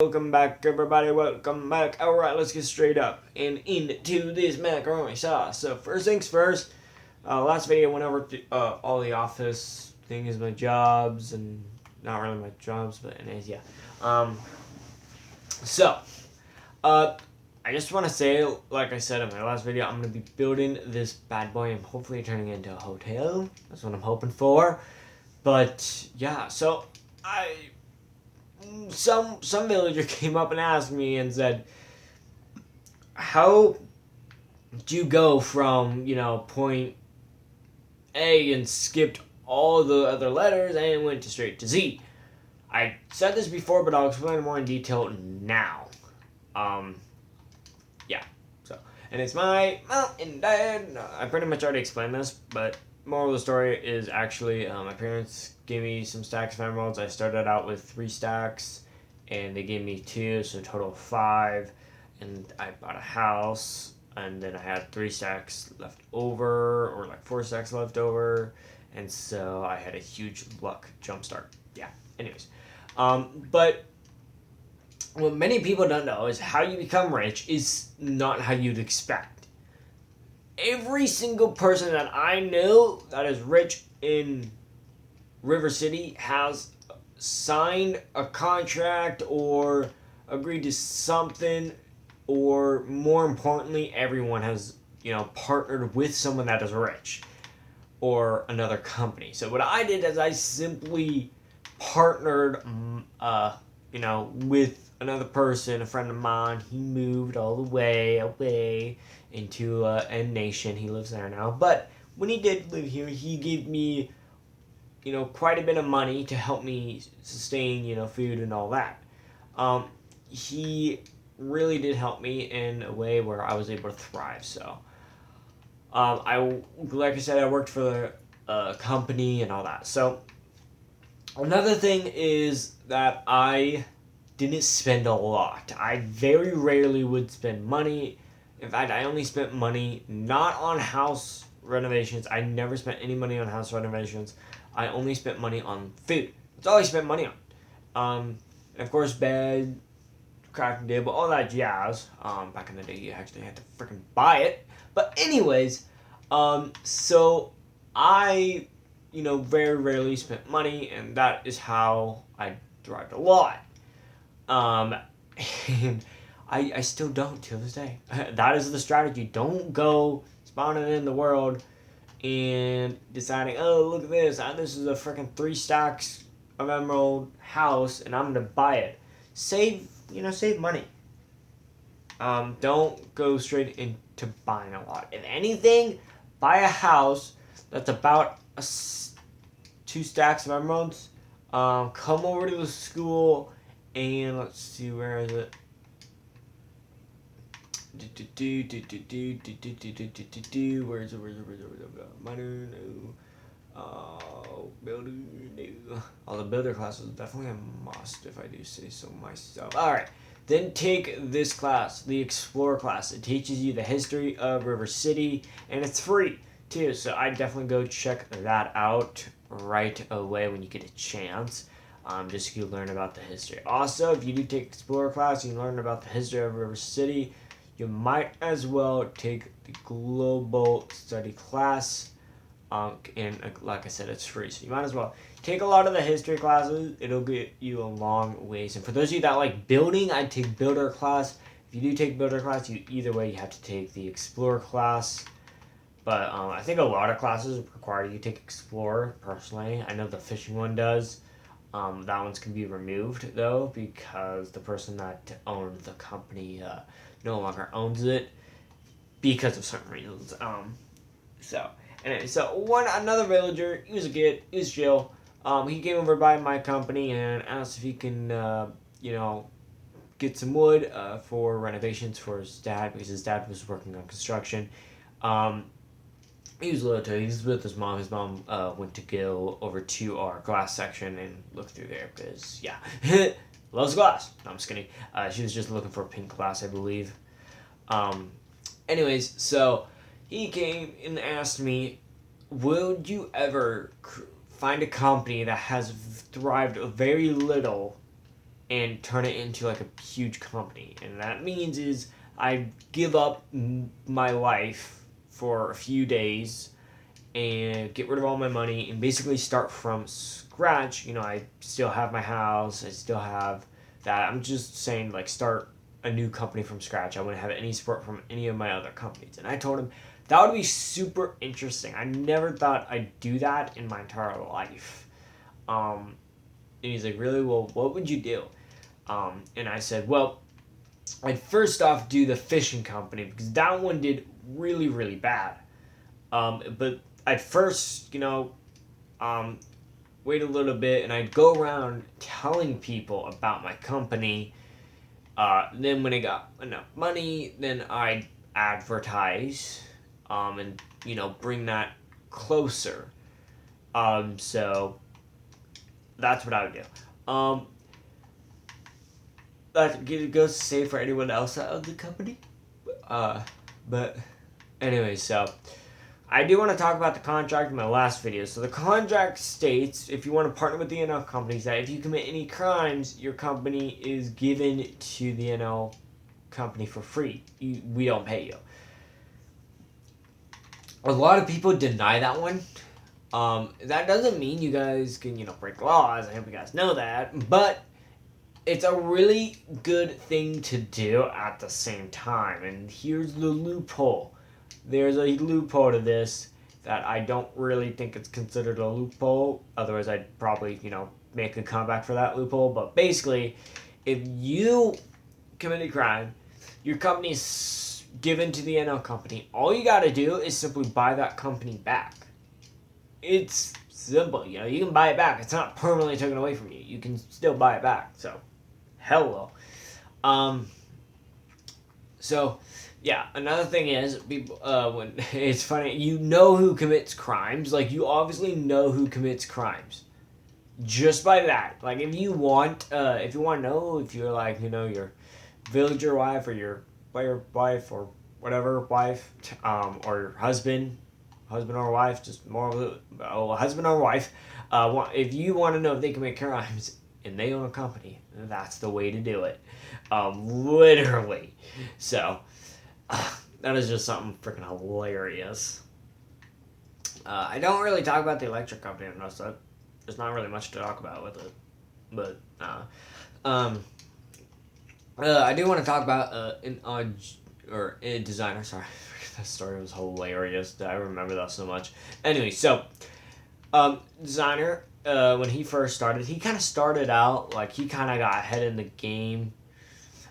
Welcome back, everybody. Welcome back. Alright, let's get straight up and into this macaroni sauce. So, first things first, last video I went over all the office things, my jobs, and not really my jobs, but anyways, yeah. So, I just want to say, like I said in my last video, I'm going to be building this bad boy and hopefully turning it into a hotel. That's what I'm hoping for. But, yeah, so, some villager came up and asked me and said, how do you go from, point A and skipped all the other letters and went straight to Z? I said this before, but I'll explain more in detail now. Yeah. So, and it's my mom and dad. I pretty much already explained this, but moral of the story is actually my parents gave me some stacks of emeralds. I started out with 3 stacks, and they gave me 2, so a total of 5. And I bought a house, and then I had 3 stacks left over, or like 4 stacks left over, and so I had a huge luck jumpstart. Yeah. Anyways, but what many people don't know is how you become rich is not how you'd expect. Every single person that I know that is rich in River City has signed a contract or agreed to something, or more importantly, everyone has, partnered with someone that is rich or another company. So what I did is I simply partnered, with another person, a friend of mine. He moved all the way away into a nation. He lives there now. But when he did live here, he gave me, quite a bit of money to help me sustain, food and all that. He really did help me in a way where I was able to thrive. So, like I said, I worked for the company and all that. So, another thing is that I didn't spend a lot. I very rarely would spend money. In fact, I only spent money not on house renovations. I never spent any money on house renovations. I only spent money on food. That's all I spent money on. And of course, bed, crafting table, all that jazz. Back in the day, you actually had to freaking buy it. But anyways, so I, very rarely spent money, and that is how I thrived a lot. And I still don't till this day. That is the strategy. Don't go spawning in the world and deciding, oh, look at this. This is a freaking 3 stacks of emerald house, and I'm gonna buy it. Save money. Don't go straight into buying a lot. If anything, buy a house that's about 2 stacks of emeralds. Come over to the school, and let's see, where is it? Where is it? Minor, no. Builder, no. The builder class is definitely a must, if I do say so myself. Alright, then take this class, the Explorer class. It teaches you the history of River City, and it's free, too. So I definitely go check that out right away when you get a chance. Just so you learn about the history. Also, if you do take Explorer class and you learn about the history of River City, you might as well take the Global Study class. And like I said, it's free, so you might as well take a lot of the history classes. It'll get you a long ways. And for those of you that like building, I'd take Builder class. If you do take Builder class, either way, you have to take the Explorer class. But I think a lot of classes require you to take Explorer, personally. I know the fishing one does. That one's can be removed, though, because the person that owned the company no longer owns it because of certain reasons. Anyway, another villager, he was a kid, he was chill. He came over by my company and asked if he can, get some wood for renovations for his dad, because his dad was working on construction. He was little too. He was with his mom. His mom went to go over to our glass section and look through there because, yeah, loves glass. No, I'm just kidding. She was just looking for pink glass, I believe. Anyways, so he came and asked me, would you ever find a company that has thrived very little and turn it into like a huge company. And that means is I give up my life for a few days and get rid of all my money and basically start from scratch. You know, I still have my house, I still have that. I'm just saying, like, start a new company from scratch. I wouldn't have any support from any of my other companies. And I told him that would be super interesting. I never thought I'd do that in my entire life. And he's like, really? Well, what would you do? And I said, well, I'd first off do the fishing company because that one did really, really bad. But I'd first, wait a little bit and I'd go around telling people about my company. Then when I got enough money, then I'd advertise and, bring that closer. So that's what I would do. That goes to say for anyone else out of the company. But anyway, so I do want to talk about the contract in my last video. So the contract states, if you want to partner with the NL companies, that if you commit any crimes, your company is given to the NL company for free. We don't pay you. A lot of people deny that one. That doesn't mean you guys can, break laws. I hope you guys know that. But it's a really good thing to do at the same time. And here's the loophole. There's a loophole to this that I don't really think it's considered a loophole. Otherwise, I'd probably, make a comeback for that loophole. But basically, if you commit a crime, your company is given to the NL company. All you got to do is simply buy that company back. It's simple. You can buy it back. It's not permanently taken away from you. You can still buy it back. So, hello. So, yeah, another thing is, people, when it's funny, you know who commits crimes. Like, you obviously know who commits crimes. Just by that. Like, if you want to know if you're like, your villager wife or your player wife or whatever wife, or your husband or wife, just more of a husband or wife, if you want to know if they commit crimes and they own a company, that's the way to do it. Literally. So, that is just something freaking hilarious. I don't really talk about the electric company enough, so there's not really much to talk about with it. But, I do want to talk about a designer. Sorry, that story was hilarious. I remember that so much. Anyway, so designer, when he first started, he kind of started out like he kind of got ahead in the game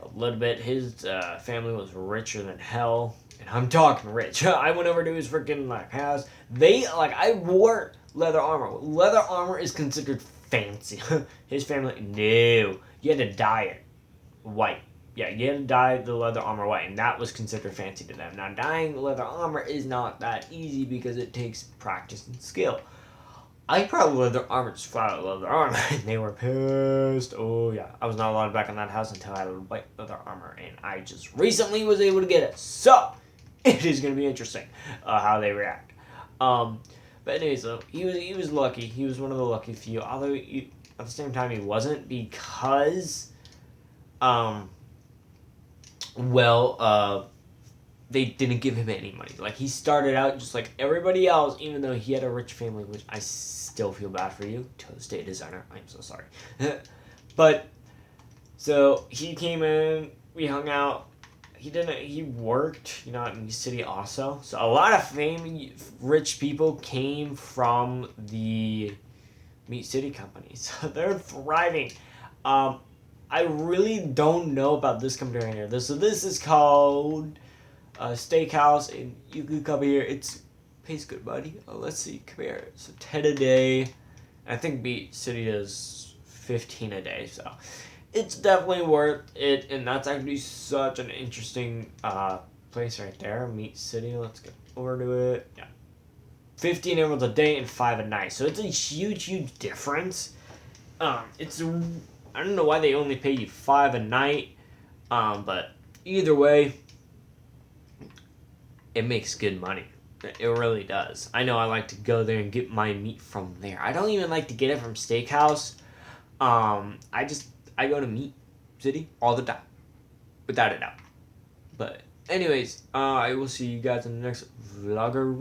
a little bit. His family was richer than hell, and I'm talking rich. I went over to his freaking house. I wore leather armor. Leather armor is considered fancy. His family, no, you had to dye it white. Yeah, you had to dye the leather armor white, and that was considered fancy to them. Now, dyeing leather armor is not that easy because it takes practice and skill. I probably leather armor, just flat out leather armor, and they were pissed. Oh, yeah. I was not allowed back in that house until I had white leather armor, and I just recently was able to get it. So, it is going to be interesting how they react. But anyways, though, he was lucky. He was one of the lucky few, although at the same time he wasn't because, they didn't give him any money. Like, he started out just like everybody else, even though he had a rich family, which I still feel bad for you, Toast State designer. I'm so sorry. But, so, he came in, we hung out. He worked, in the city also. So, a lot of rich people came from the Meat City companies. So, they're thriving. I really don't know about this company right here. This is called Steakhouse, and you can come here. It pays good money. Let's see, come here. So 10 a day. I think Meat City does 15 a day. So it's definitely worth it, and that's actually such an interesting place right there, Meat City. Let's get over to it. Yeah, 15 emeralds a day and 5 a night. So it's a huge difference. I don't know why they only pay you 5 a night, but either way, it makes good money. It really does. I know I like to go there and get my meat from there. I don't even like to get it from Steakhouse. I I go to Meat City all the time, without a doubt. But anyways, I will see you guys in the next vlogger.